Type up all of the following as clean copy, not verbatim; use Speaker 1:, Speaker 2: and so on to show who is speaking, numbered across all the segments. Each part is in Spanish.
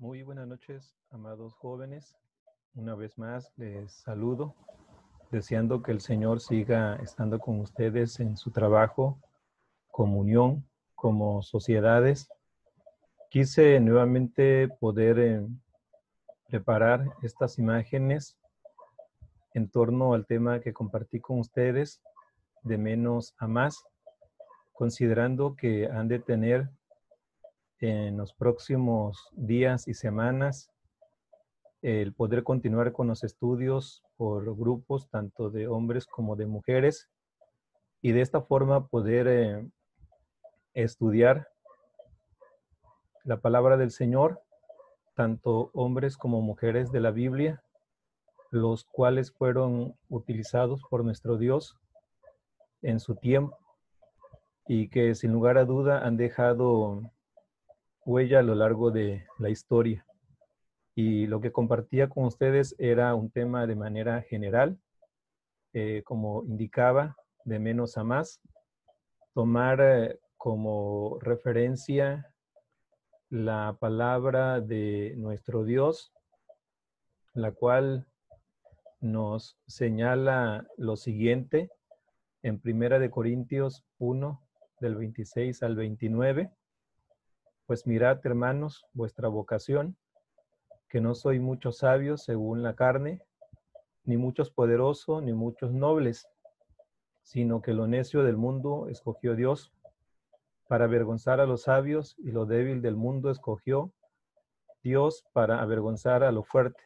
Speaker 1: Muy buenas noches, amados jóvenes. Una vez más les saludo, deseando que el Señor siga estando con ustedes en su trabajo, comunión, como sociedades. Quise nuevamente poder preparar estas imágenes en torno al tema que compartí con ustedes, de menos a más, considerando que han de tener en los próximos días y semanas el poder continuar con los estudios por grupos, tanto de hombres como de mujeres, y de esta forma poder estudiar la palabra del Señor, tanto hombres como mujeres de la Biblia, los cuales fueron utilizados por nuestro Dios en su tiempo y que sin lugar a duda han dejado huella a lo largo de la historia. Y lo que compartía con ustedes era un tema de manera general, como indicaba, de menos a más, tomar como referencia la palabra de nuestro Dios, la cual nos señala lo siguiente en 1 Corintios 1, del 26 al 29. Pues mirad, hermanos, vuestra vocación, que no soy muchos sabios según la carne, ni muchos poderosos, ni muchos nobles, sino que lo necio del mundo escogió Dios para avergonzar a los sabios, y lo débil del mundo escogió Dios para avergonzar a lo fuerte,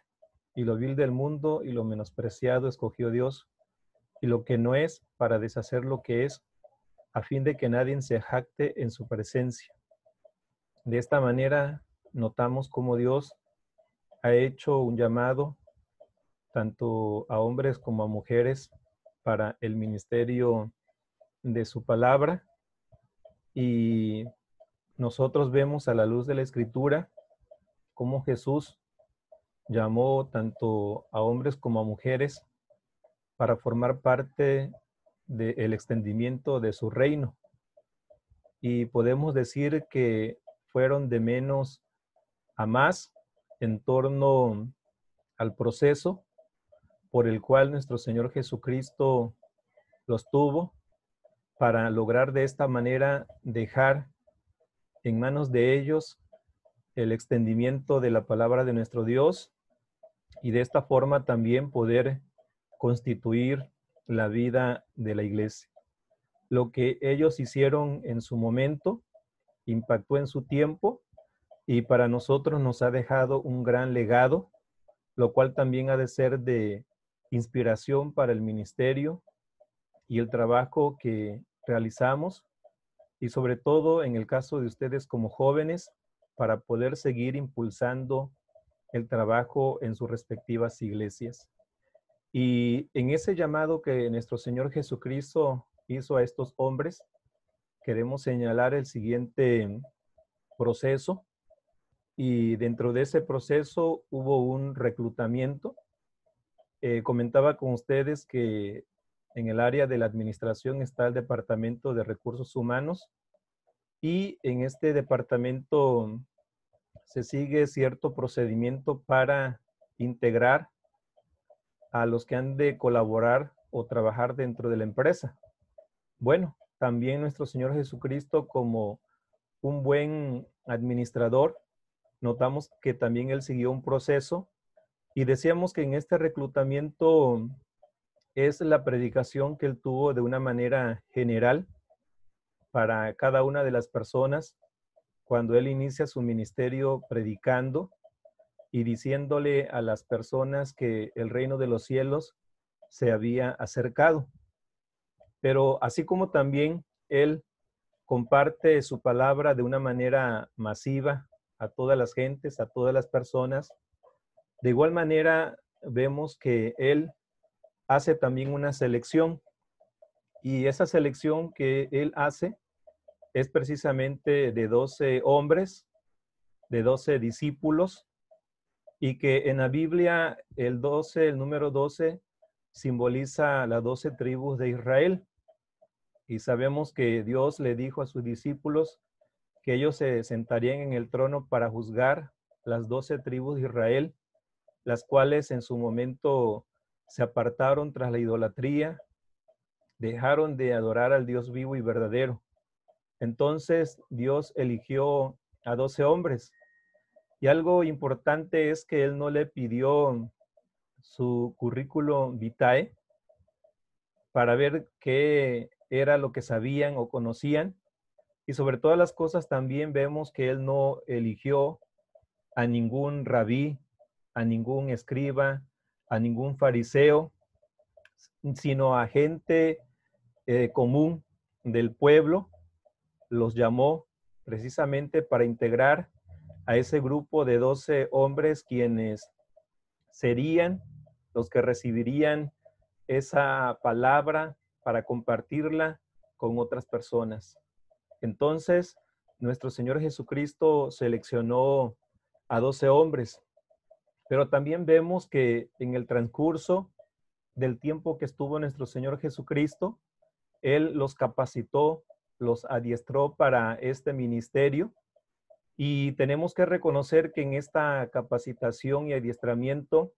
Speaker 1: y lo vil del mundo y lo menospreciado escogió Dios, y lo que no es para deshacer lo que es, a fin de que nadie se jacte en su presencia. De esta manera notamos cómo Dios ha hecho un llamado tanto a hombres como a mujeres para el ministerio de su palabra, y nosotros vemos a la luz de la Escritura cómo Jesús llamó tanto a hombres como a mujeres para formar parte del extendimiento de su reino. Y podemos decir que fueron de menos a más en torno al proceso por el cual nuestro Señor Jesucristo los tuvo para lograr de esta manera dejar en manos de ellos el extendimiento de la palabra de nuestro Dios, y de esta forma también poder constituir la vida de la iglesia. Lo que ellos hicieron en su momento impactó en su tiempo, y para nosotros nos ha dejado un gran legado, lo cual también ha de ser de inspiración para el ministerio y el trabajo que realizamos, y sobre todo en el caso de ustedes como jóvenes, para poder seguir impulsando el trabajo en sus respectivas iglesias. Y en ese llamado que nuestro Señor Jesucristo hizo a estos hombres, queremos señalar el siguiente proceso. Y dentro de ese proceso hubo un reclutamiento. Comentaba con ustedes que en el área de la administración está el Departamento de Recursos Humanos, y en este departamento se sigue cierto procedimiento para integrar a los que han de colaborar o trabajar dentro de la empresa. Bueno, también nuestro Señor Jesucristo, como un buen administrador, notamos que también Él siguió un proceso, y decíamos que en este reclutamiento es la predicación que Él tuvo de una manera general para cada una de las personas cuando Él inicia su ministerio predicando y diciéndole a las personas que el reino de los cielos se había acercado. Pero así como también Él comparte su palabra de una manera masiva a todas las gentes, a todas las personas, de igual manera vemos que Él hace también una selección, y esa selección que Él hace es precisamente de 12 hombres, de 12 discípulos, y que en la Biblia el número 12 simboliza las 12 tribus de Israel. Y sabemos que Dios le dijo a sus discípulos que ellos se sentarían en el trono para juzgar las 12 tribus de Israel, las cuales en su momento se apartaron tras la idolatría, dejaron de adorar al Dios vivo y verdadero. Entonces Dios eligió a 12 hombres. Y algo importante es que Él no le pidió su currículum vitae para ver qué era lo que sabían o conocían. Y sobre todas las cosas también vemos que Él no eligió a ningún rabí, a ningún escriba, a ningún fariseo, sino a gente común del pueblo. Los llamó precisamente para integrar a ese grupo de 12 hombres quienes serían los que recibirían esa palabra para compartirla con otras personas. Entonces, nuestro Señor Jesucristo seleccionó a 12 hombres, pero también vemos que en el transcurso del tiempo que estuvo nuestro Señor Jesucristo, Él los capacitó, los adiestró para este ministerio. Y tenemos que reconocer que en esta capacitación y adiestramiento,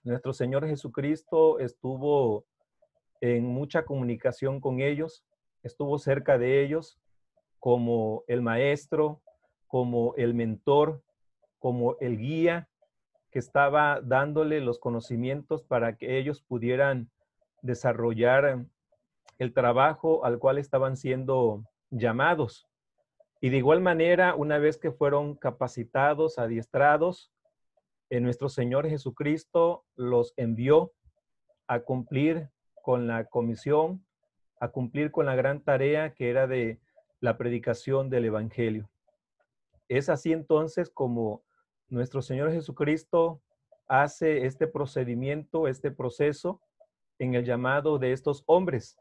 Speaker 1: nuestro Señor Jesucristo estuvo en mucha comunicación con ellos, estuvo cerca de ellos como el maestro, como el mentor, como el guía que estaba dándole los conocimientos para que ellos pudieran desarrollar el trabajo al cual estaban siendo llamados. Y de igual manera, una vez que fueron capacitados, adiestrados, nuestro Señor Jesucristo los envió a cumplir con la comisión, a cumplir con la gran tarea que era de la predicación del Evangelio. Es así entonces como nuestro Señor Jesucristo hace este procedimiento, este proceso en el llamado de estos hombres.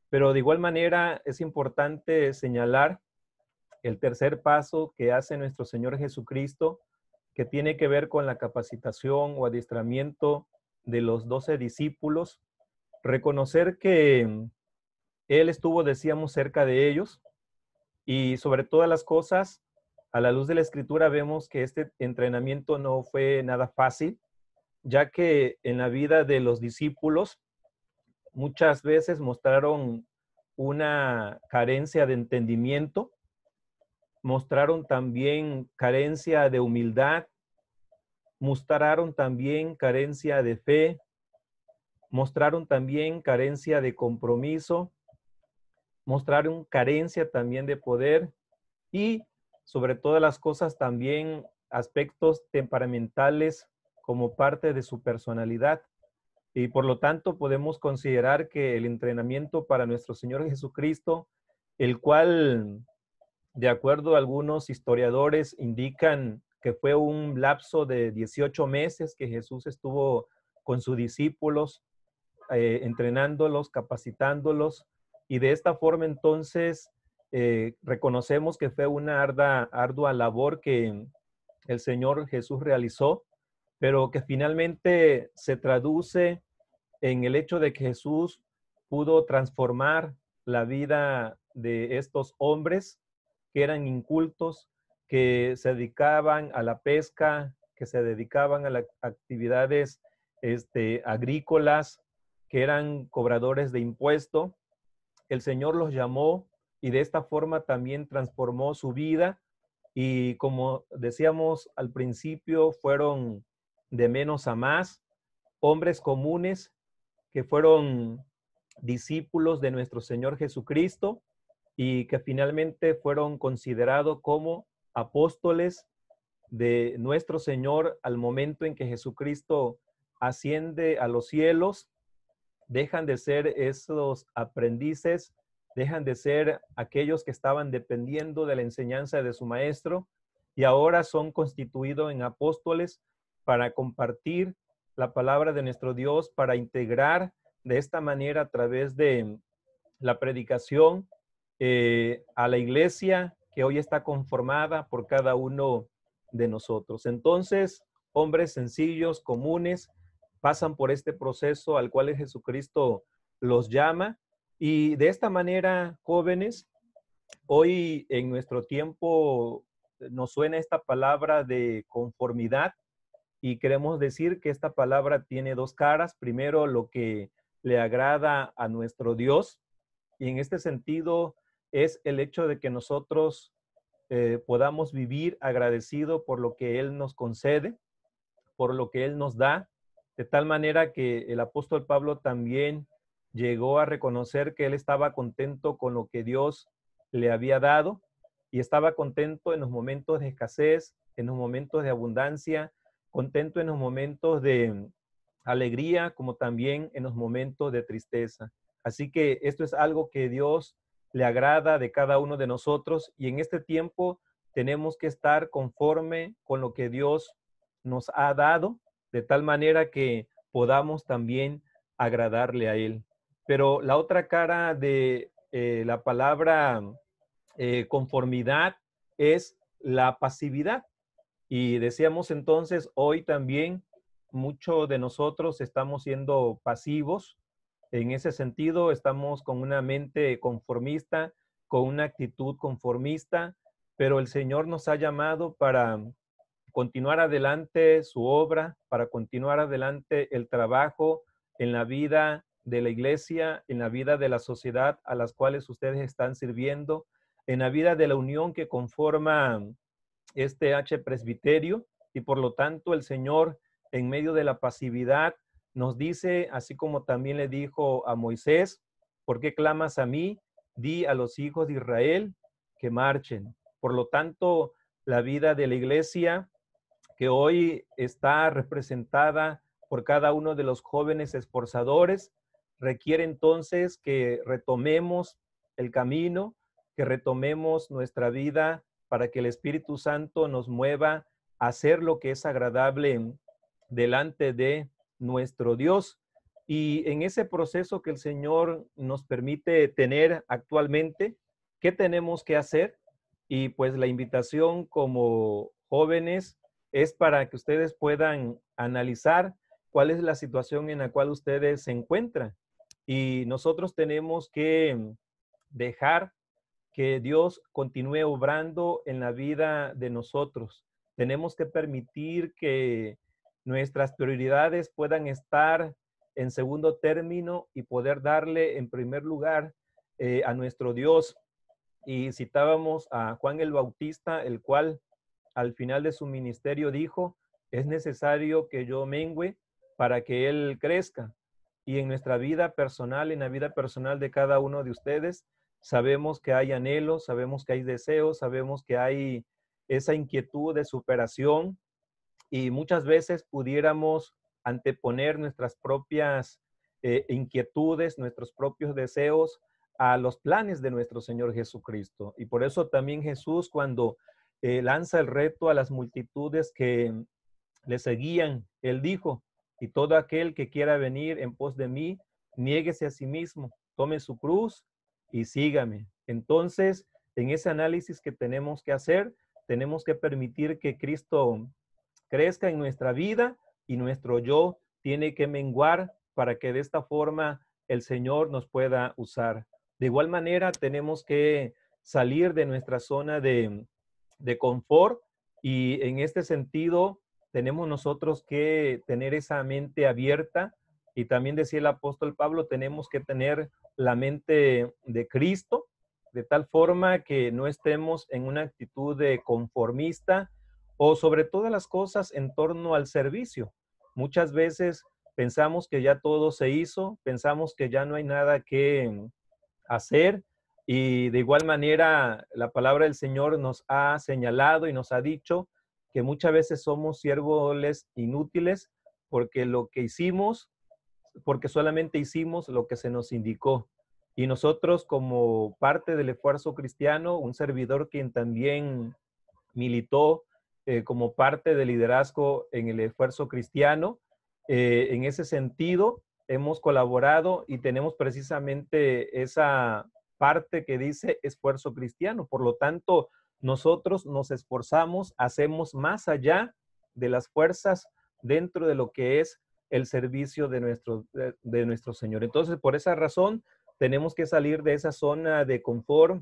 Speaker 1: Pero de igual manera es importante señalar el tercer paso que hace nuestro Señor Jesucristo, que tiene que ver con la capacitación o adiestramiento de los 12 discípulos. Reconocer que Él estuvo, decíamos, cerca de ellos y sobre todas las cosas, a la luz de la Escritura vemos que este entrenamiento no fue nada fácil, ya que en la vida de los discípulos muchas veces mostraron una carencia de entendimiento, mostraron también carencia de humildad, mostraron también carencia de fe, mostraron también carencia de compromiso, mostraron carencia también de poder y sobre todas las cosas también aspectos temperamentales como parte de su personalidad. Y por lo tanto podemos considerar que el entrenamiento para nuestro Señor Jesucristo, el cual de acuerdo a algunos historiadores indican que fue un lapso de 18 meses que Jesús estuvo con sus discípulos, entrenándolos, capacitándolos, y de esta forma entonces reconocemos que fue una ardua labor que el Señor Jesús realizó, pero que finalmente se traduce en el hecho de que Jesús pudo transformar la vida de estos hombres que eran incultos, que se dedicaban a la pesca, que se dedicaban a las actividades agrícolas, que eran cobradores de impuesto. El Señor los llamó y de esta forma también transformó su vida y como decíamos al principio, fueron de menos a más, hombres comunes que fueron discípulos de nuestro Señor Jesucristo y que finalmente fueron considerados como apóstoles de nuestro Señor al momento en que Jesucristo asciende a los cielos. Dejan de ser esos aprendices, dejan de ser aquellos que estaban dependiendo de la enseñanza de su maestro y ahora son constituidos en apóstoles para compartir la palabra de nuestro Dios, para integrar de esta manera a través de la predicación a la iglesia que hoy está conformada por cada uno de nosotros. Entonces, hombres sencillos, comunes, pasan por este proceso al cual Jesucristo los llama y de esta manera, jóvenes, hoy en nuestro tiempo nos suena esta palabra de conformidad y queremos decir que esta palabra tiene dos caras. Primero, lo que le agrada a nuestro Dios, y en este sentido es el hecho de que nosotros podamos vivir agradecido por lo que Él nos concede, por lo que Él nos da, de tal manera que el apóstol Pablo también llegó a reconocer que él estaba contento con lo que Dios le había dado y estaba contento en los momentos de escasez, en los momentos de abundancia, contento en los momentos de alegría, como también en los momentos de tristeza. Así que esto es algo que Dios le agrada de cada uno de nosotros y en este tiempo tenemos que estar conforme con lo que Dios nos ha dado, de tal manera que podamos también agradarle a Él. Pero la otra cara de la palabra conformidad es la pasividad. Y decíamos entonces, hoy también muchos de nosotros estamos siendo pasivos. En ese sentido, estamos con una mente conformista, con una actitud conformista, pero el Señor nos ha llamado para continuar adelante su obra, para continuar adelante el trabajo en la vida de la iglesia, en la vida de la sociedad a las cuales ustedes están sirviendo, en la vida de la unión que conforma este H presbiterio, y por lo tanto el Señor en medio de la pasividad nos dice, así como también le dijo a Moisés, ¿por qué clamas a mí? Di a los hijos de Israel que marchen. Por lo tanto, la vida de la iglesia que hoy está representada por cada uno de los jóvenes esforzadores, requiere entonces que retomemos el camino, que retomemos nuestra vida para que el Espíritu Santo nos mueva a hacer lo que es agradable delante de nuestro Dios. Y en ese proceso que el Señor nos permite tener actualmente, ¿qué tenemos que hacer? Y pues la invitación como jóvenes es para que ustedes puedan analizar cuál es la situación en la cual ustedes se encuentran. Y nosotros tenemos que dejar que Dios continúe obrando en la vida de nosotros. Tenemos que permitir que nuestras prioridades puedan estar en segundo término y poder darle en primer lugar a nuestro Dios. Y citábamos a Juan el Bautista, el cual al final de su ministerio dijo, es necesario que yo mengüe para que Él crezca. Y en nuestra vida personal, en la vida personal de cada uno de ustedes, sabemos que hay anhelos, sabemos que hay deseos, sabemos que hay esa inquietud de superación y muchas veces pudiéramos anteponer nuestras propias inquietudes, nuestros propios deseos a los planes de nuestro Señor Jesucristo. Y por eso también Jesús, cuando lanza el reto a las multitudes que le seguían, Él dijo, y todo aquel que quiera venir en pos de mí, niéguese a sí mismo, tome su cruz y sígame. Entonces, en ese análisis que tenemos que hacer, tenemos que permitir que Cristo crezca en nuestra vida y nuestro yo tiene que menguar para que de esta forma el Señor nos pueda usar. De igual manera, tenemos que salir de nuestra zona de confort y en este sentido tenemos nosotros que tener esa mente abierta y también decía el apóstol Pablo, tenemos que tener la mente de Cristo de tal forma que no estemos en una actitud de conformista o sobre todas las cosas en torno al servicio. Muchas veces pensamos que ya todo se hizo, pensamos que ya no hay nada que hacer y de igual manera la palabra del Señor nos ha señalado y nos ha dicho que muchas veces somos siervos inútiles porque lo que hicimos, porque solamente hicimos lo que se nos indicó. Y nosotros como parte del esfuerzo cristiano, un servidor quien también militó como parte del liderazgo en el esfuerzo cristiano. En ese sentido, hemos colaborado y tenemos precisamente esa parte que dice esfuerzo cristiano. Por lo tanto, nosotros nos esforzamos, hacemos más allá de las fuerzas dentro de lo que es el servicio de nuestro Señor. Entonces, por esa razón, tenemos que salir de esa zona de confort,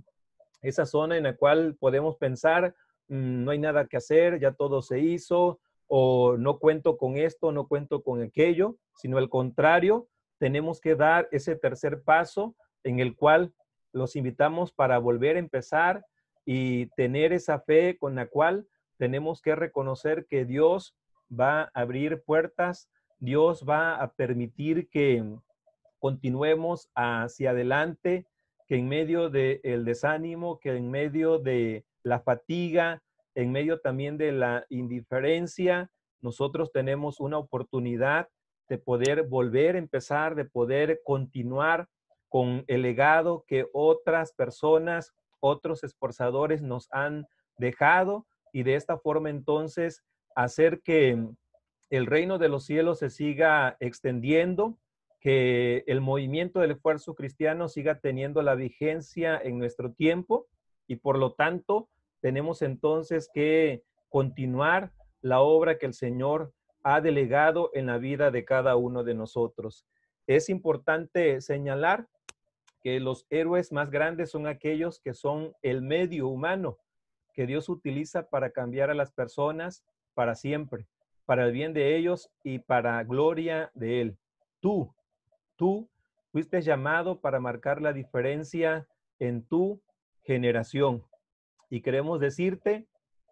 Speaker 1: esa zona en la cual podemos pensar, no hay nada que hacer, ya todo se hizo, o no cuento con esto, no cuento con aquello, sino al contrario, tenemos que dar ese tercer paso en el cual los invitamos para volver a empezar y tener esa fe con la cual tenemos que reconocer que Dios va a abrir puertas, Dios va a permitir que continuemos hacia adelante, que en medio del desánimo, que en medio de la fatiga, en medio también de la indiferencia, nosotros tenemos una oportunidad de poder volver a empezar, de poder continuar con el legado que otras personas, otros esforzadores nos han dejado y de esta forma entonces hacer que el reino de los cielos se siga extendiendo, que el movimiento del esfuerzo cristiano siga teniendo la vigencia en nuestro tiempo y por lo tanto tenemos entonces que continuar la obra que el Señor ha delegado en la vida de cada uno de nosotros. Es importante señalar que los héroes más grandes son aquellos que son el medio humano que Dios utiliza para cambiar a las personas para siempre, para el bien de ellos y para gloria de Él. Tú fuiste llamado para marcar la diferencia en tu generación. Y queremos decirte,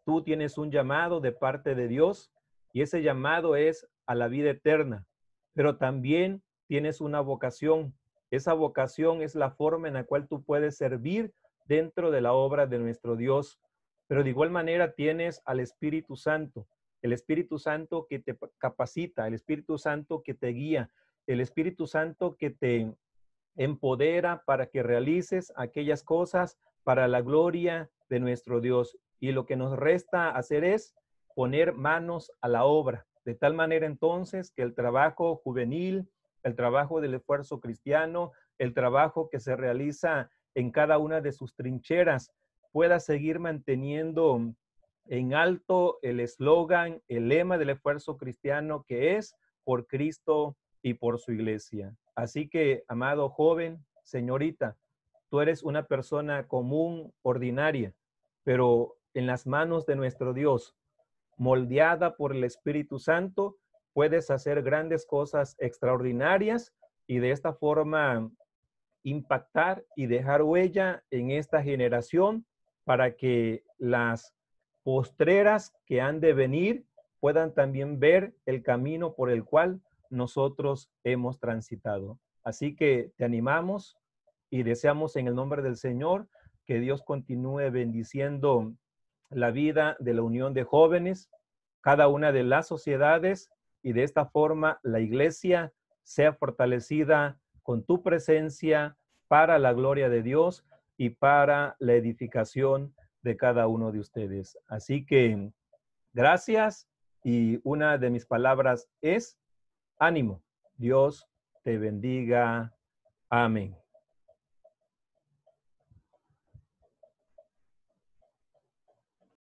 Speaker 1: tú tienes un llamado de parte de Dios y ese llamado es a la vida eterna, pero también tienes una vocación. Esa vocación es la forma en la cual tú puedes servir dentro de la obra de nuestro Dios. Pero de igual manera tienes al Espíritu Santo, el Espíritu Santo que te capacita, el Espíritu Santo que te guía, el Espíritu Santo que te empodera para que realices aquellas cosas para la gloria de nuestro Dios. Y lo que nos resta hacer es poner manos a la obra, de tal manera entonces que el trabajo juvenil, el trabajo del esfuerzo cristiano, el trabajo que se realiza en cada una de sus trincheras, pueda seguir manteniendo en alto el eslogan, el lema del esfuerzo cristiano que es por Cristo y por su iglesia. Así que, amado joven, señorita, tú eres una persona común, ordinaria, pero en las manos de nuestro Dios, moldeada por el Espíritu Santo, puedes hacer grandes cosas extraordinarias y de esta forma impactar y dejar huella en esta generación para que las postreras que han de venir puedan también ver el camino por el cual nosotros hemos transitado. Así que te animamos y deseamos en el nombre del Señor que Dios continúe bendiciendo la vida de la unión de jóvenes, cada una de las sociedades y de esta forma la iglesia sea fortalecida con tu presencia para la gloria de Dios y para la edificación de cada uno de ustedes. Así que gracias y una de mis palabras es ánimo. Dios te bendiga. Amén.